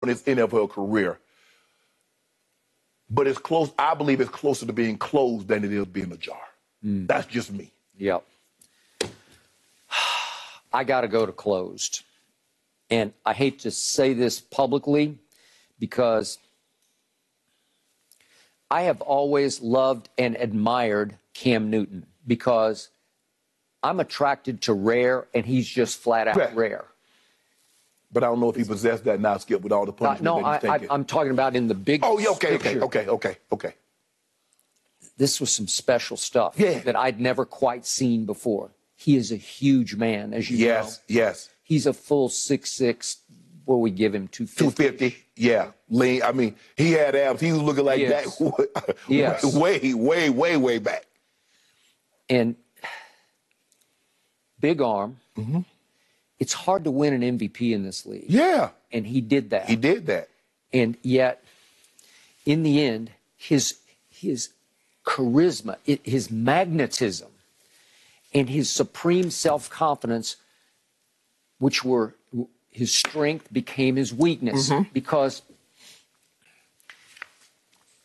in his NFL career. But it's close. I believe it's closer to being closed than it is being ajar. That's just me. Yep. I got to go to closed. And I hate to say this publicly because I have always loved and admired Cam Newton because I'm attracted to rare, and he's just flat out rare. But I don't know if he possessed that now, Skip, with all the punishment that he's taking. I'm talking about in the big picture. Okay. This was some special stuff that I'd never quite seen before. He is a huge man, as you know. Yes. He's a full 6'6". What we give him, 250? 250, yeah. Lean. I mean, he had abs. He was looking like that way back. And big arm. Mm-hmm. It's hard to win an MVP in this league. Yeah. And he did that. He did that. And yet, in the end, his charisma, his magnetism, and his supreme self-confidence, which were his strength, became his weakness because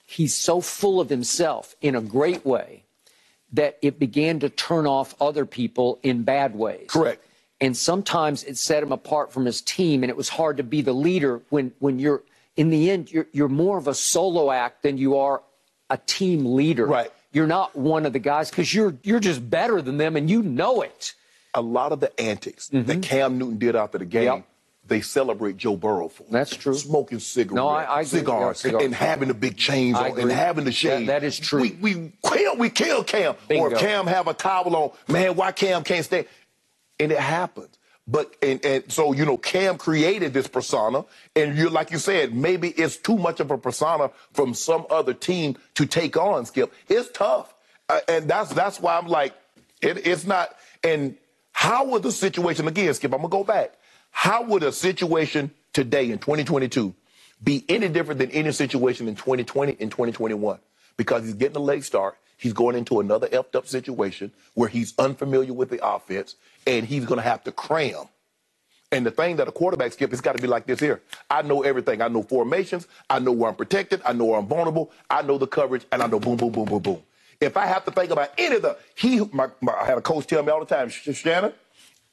he's so full of himself in a great way that it began to turn off other people in bad ways. Correct. And sometimes it set him apart from his team, and it was hard to be the leader when you're, in the end, you're more of a solo act than you are a team leader. Right. You're not one of the guys because you're just better than them, and you know it. A lot of the antics that Cam Newton did after the game, they celebrate Joe Burrow for. That's true. Smoking cigarettes, No, I cigars, and having the big chains on, and having the shades. That is true. We kill Cam. Bingo. Or if Cam have a towel on, man, why Cam can't stay? And it happens. But and so, you know, Cam created this persona, and you, like you said, maybe it's too much of a persona from some other team to take on, Skip. It's tough. And that's why I'm like, it's not. And how would the situation, again, Skip, I'm going to go back. How would a situation today in 2022 be any different than any situation in 2020 and 2021? Because he's getting a late start. He's going into another effed up situation where he's unfamiliar with the offense, and he's going to have to cram. And the thing that a quarterback, Skip, it's got to be like this here. I know everything. I know formations. I know where I'm protected. I know where I'm vulnerable. I know the coverage, and I know boom, boom, boom, boom, boom. If I have to think about any of I had a coach tell me all the time, Shannon,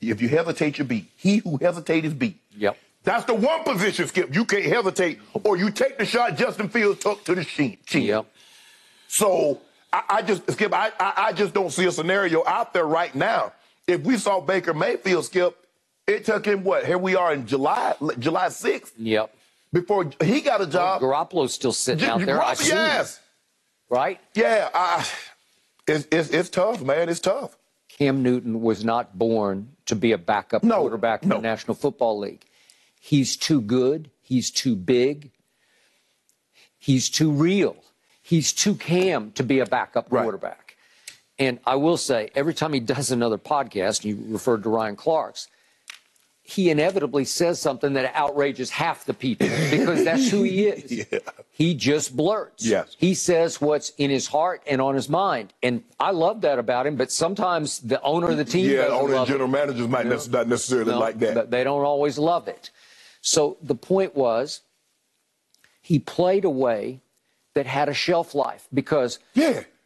if you hesitate, you beat. He who hesitates is beat. Yep. That's the one position, Skip. You can't hesitate, or you take the shot Justin Fields took to the chin. Yep. So I just don't see a scenario out there right now. If we saw Baker Mayfield, Skip, it took him what? Here we are in July 6th. Yep. Before he got a job. Well, Garoppolo's still sitting out there. Yes. Right? Yeah. It's tough, man. It's tough. Cam Newton was not born to be a backup quarterback in the National Football League. He's too good. He's too big. He's too real. He's too Cam to be a backup quarterback. And I will say, every time he does another podcast, you referred to Ryan Clark's, he inevitably says something that outrages half the people because that's who he is. Yeah. He just blurts. Yes. He says what's in his heart and on his mind. And I love that about him, but sometimes the owner of the team the owner and general managers might not necessarily like that. They don't always love it. So the point was, he played a way that had a shelf life because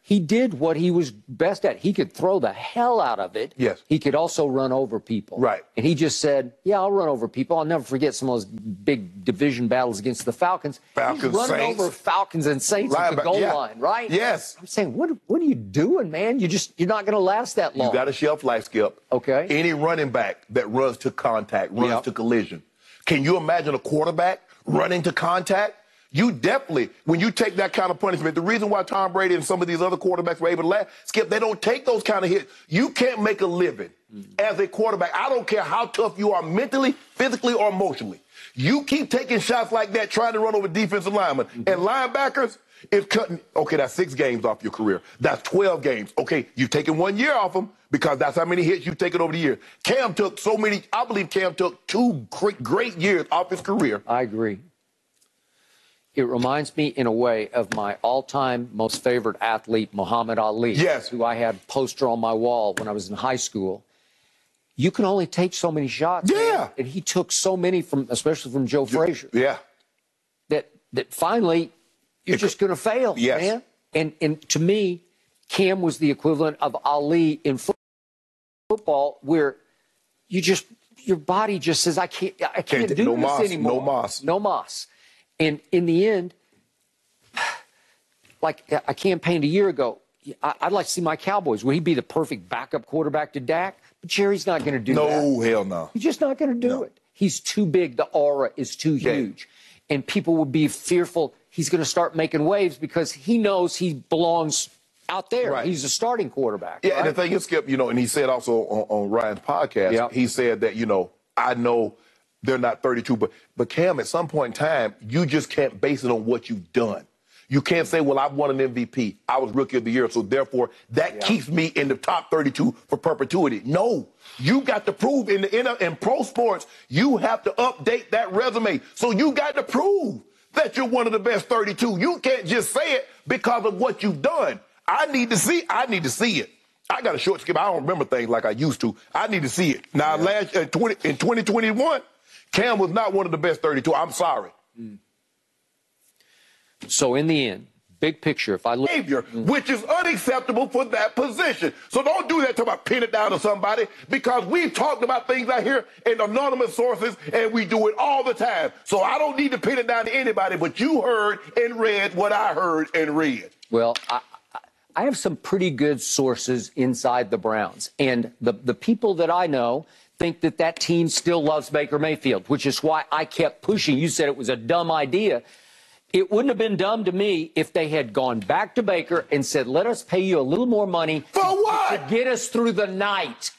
he did what he was best at. He could throw the hell out of it. Yes. He could also run over people. Right. And he just said, yeah, I'll run over people. I'll never forget some of those big division battles against the Falcons. He's running over Falcons and Saints at the goal line, right? Yes. I'm saying, what are you doing, man? You're not going to last that long. You got a shelf life, Skip. Okay. Any running back that runs to contact, runs to collision. Can you imagine a quarterback running to contact? You definitely, when you take that kind of punishment, the reason why Tom Brady and some of these other quarterbacks were able to last, Skip, they don't take those kind of hits. You can't make a living as a quarterback. I don't care how tough you are mentally, physically, or emotionally. You keep taking shots like that, trying to run over defensive linemen. And linebackers, it's cutting, okay, that's 6 games off your career. That's 12 games. Okay, you've taken 1 year off them because that's how many hits you've taken over the years. Cam took so many, I believe Cam took 2 great years off his career. I agree. It reminds me, in a way, of my all-time most favorite athlete, Muhammad Ali, who I had a poster on my wall when I was in high school. You can only take so many shots. Yeah. And he took so many, especially from Joe Frazier. Yeah. that finally you're just going to fail, yes. man. And to me, Cam was the equivalent of Ali in football, where your body just says, I can't do no this mas, anymore. No mas. No mas. And in the end, like I campaigned a year ago, I'd like to see my Cowboys. Would he be the perfect backup quarterback to Dak? But Jerry's not going to do that. No, hell no. He's just not going to do it. He's too big. The aura is too huge. And people will be fearful he's going to start making waves because he knows he belongs out there. Right. He's a starting quarterback. Yeah, right? and the thing is, Skip, and he said also on Ryan's podcast, he said that, I know they're not 32, but Cam, at some point in time, you just can't base it on what you've done. You can't say, well, I've won an MVP. I was Rookie of the Year, so therefore that keeps me in the top 32 for perpetuity. No, you got to prove in pro sports, you have to update that resume. So you got to prove that you're one of the best 32. You can't just say it because of what you've done. I need to see it. I got a short skip. I don't remember things like I used to. I need to see it. Now, in 2021, Cam was not one of the best 32. I'm sorry. So in the end, big picture, if I look... Which is unacceptable for that position. So don't do that to pin it down to somebody, because we've talked about things out here in anonymous sources, and we do it all the time. So I don't need to pin it down to anybody, but you heard and read what I heard and read. Well, I have some pretty good sources inside the Browns, and the people that I know think that team still loves Baker Mayfield, which is why I kept pushing. You said it was a dumb idea. It wouldn't have been dumb to me if they had gone back to Baker and said, let us pay you a little more money to get us through the night.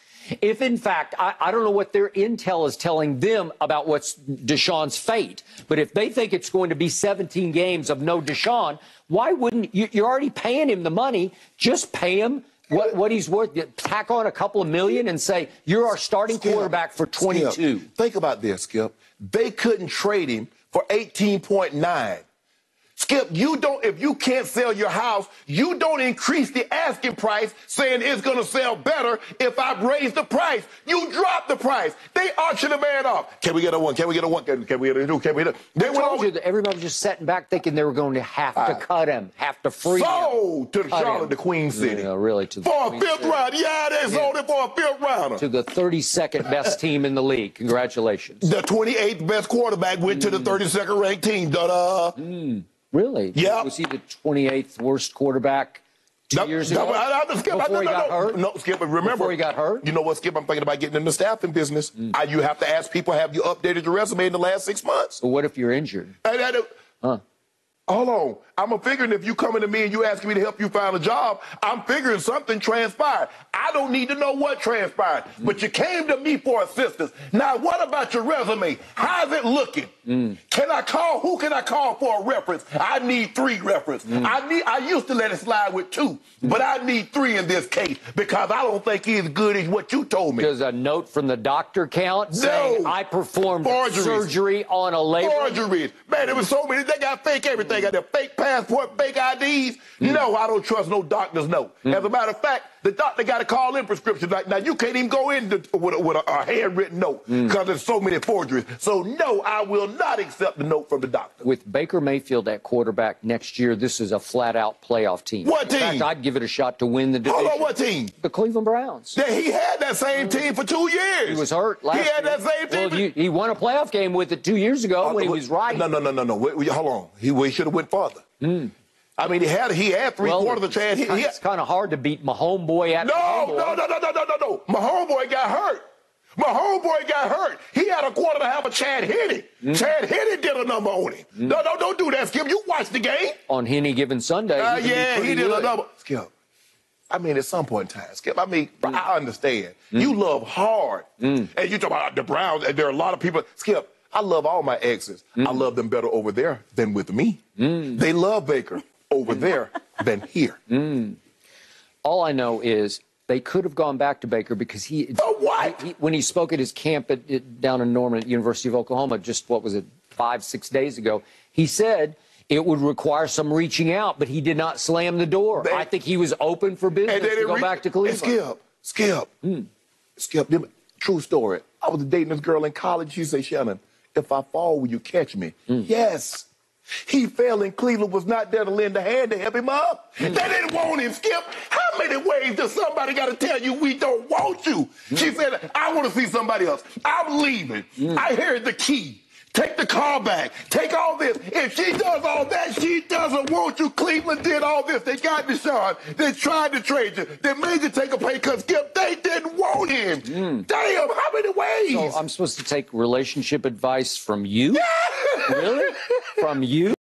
If, in fact, I don't know what their intel is telling them about what's Deshaun's fate, but if they think it's going to be 17 games of no Deshaun, why wouldn't you? You're already paying him the money. Just pay him what he's worth. Tack on a couple of million and say, you're our starting quarterback for 22. Skip, think about this, Skip. They couldn't trade him for 18.9. Skip, if you can't sell your house, you don't increase the asking price saying it's going to sell better if I raise the price. You drop the price. They auction the man off. Can we get a one? Can we get a one? Can we get a two? Can we get a... They told you that everybody was just sitting back thinking they were going to have to cut him, have to free him. Sold to the Charlotte, the Queen City. Yeah, really, to the for a fifth round. Yeah, they sold it for a fifth rounder. To the 32nd best team in the league. Congratulations. The 28th best quarterback went to the 32nd ranked team. Da-da. Really? Yeah. Was he the 28th worst quarterback 2 years ago? Before he got hurt? No, Skip, remember. Before he got hurt? You know what, Skip? I'm thinking about getting in the staffing business. You have to ask people, have you updated your resume in the last 6 months? But what if you're injured? Hold on. I'm figuring if you coming to me and you asking me to help you find a job, I'm figuring something transpired. I don't need to know what transpired, but you came to me for assistance. Now, what about your resume? How's it looking? Who can I call for a reference? I need 3 references. I used to let it slide with 2, but I need 3 in this case because I don't think he's as good as what you told me. Does a note from the doctor count saying I performed surgery on a labor? Forgeries. Man, there was so many. They got fake everything. Got their fake passport, fake IDs. No, I don't trust no doctor's note. As a matter of fact, the doctor got to call in prescriptions. Like, now, you can't even go in with a handwritten note because there's so many forgeries. So, no, I will not accept the note from the doctor. With Baker Mayfield at quarterback next year, this is a flat-out playoff team. What team? In fact, I'd give it a shot to win the division. Hold on, what team? The Cleveland Browns. Yeah, he had that same team for 2 years. He was hurt last year. He had that same team. Well, he won a playoff game with it 2 years ago when he was right. No. Wait, hold on. He should have went farther. I mean, he had 3/4 of the chance. It's kind of hard to beat my homeboy at No. My homeboy got hurt. He had a quarter to have a Chad Henne. Chad Henne did a number on him. No, don't do that, Skip. You watched the game. On Henne given Sunday. He did a number. Skip. I mean, at some point in time, Skip, I understand. You love hard. And you talk about the Browns, and there are a lot of people. Skip, I love all my exes. I love them better over there than with me. They love Baker over there than here. All I know is they could have gone back to Baker because when he spoke at his camp down in Norman at University of Oklahoma, just 5-6 days ago, he said it would require some reaching out, but he did not slam the door. I think he was open for business to go back to Cleveland. Skip, true story. I was dating this girl in college. She said, Shannon, if I fall, will you catch me? Yes. He fell and Cleveland was not there to lend a hand to help him up. They didn't want him, Skip. How many ways does somebody got to tell you we don't want you? She said, I want to see somebody else. I'm leaving. I heard the key. Take the car back. Take all this. If she does all that, she doesn't want you. Cleveland did all this. They got Deshaun. They tried to trade you. They made you take a pay cut. Skip, they didn't want him. Damn, how many ways? So I'm supposed to take relationship advice from you? Really? From you?